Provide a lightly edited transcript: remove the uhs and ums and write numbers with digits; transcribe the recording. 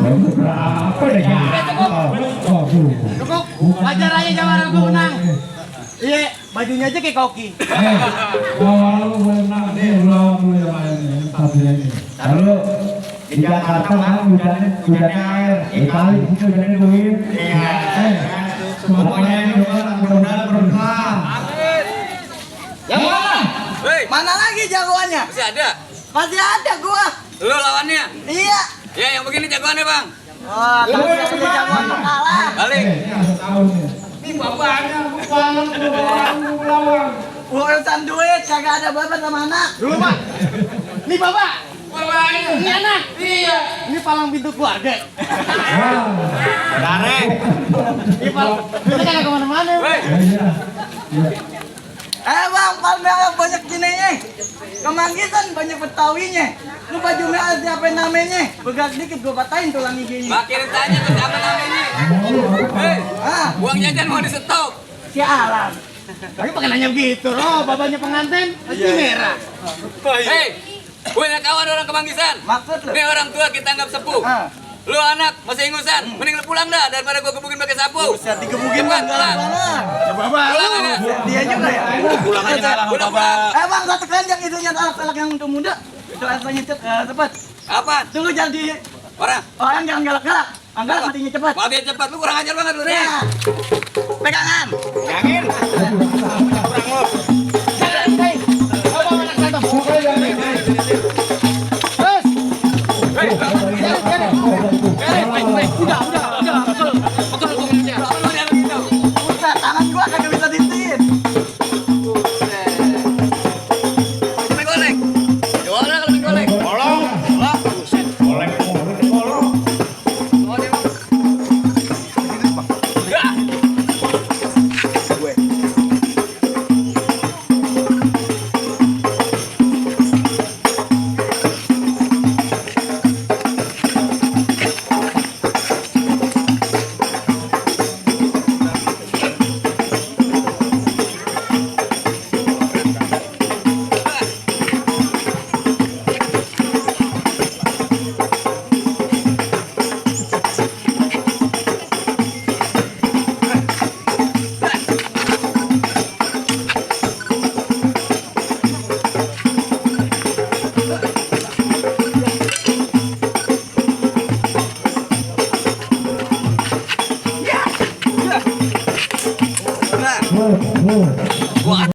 Berapa deh ya? Cukup. Wajar aja Jawara gue menang. Iya, bajunya aja kayak koki. Kalau lu menang nih, lu mulai main satunya ini. Lalu di Jakarta kan hujannya air, kali di sini hujannya duit. Iya. Pokoknya ini mudah-mudahan berkah. Yang mana? Hei, Mana lagi jagoannya? masih ada? Masih ada gua. Lu lawannya? Iya. Ya, yang begini jagoannya, Bang. Wah, tapi yang punya jagoan kalah. Balik. Tahu nih. Ini bapaknya bukan lawan. Urusan duit kagak ada bapak sama anak. Dulu, Pak. Ini bapak. Bapaknya. Ini anak. Iya. Ini palang pintu keluarga. Darek. Ini palang. Ini kagak kemana-mana. Hei, Bang, Palmera banyak gininya. Kemanggisan banyak betawinya. Lu baju merah siapa namanya? Begas dikit gua patahin tulang giginya. makin tanya tuh siapa namanya. Hei, Ah, uang jajan mau di stop. si Alam. Tapi pakai nanya begitu, oh bapaknya pengantin, baju merah. Hei, gue nggak kawan orang Kemanggisan. Maksud lu? Ini orang tua kita anggap sepuh. Ah. Lu anak masih ingusan, mending lu pulang dah daripada gua gebukin pakai sapu. Buset, digebukin Cepat, bang, pulang. galak-galak. Ya bapak, Pulang aja. dia juga ya. Pulang aja ngalah sama Bapak. Bang, satu keranjang itunya alat-alat yang untuk muda. Itu alatnya cepat. Apa? Tunggu jadi Orang? orang jangan galak-galak. Anggalak matinya cepat. Mau biar cepat, lu kurang ajar banget lu, Rin. Ya. Pegangan. Yakin? Kurang lu. Terus. Hei,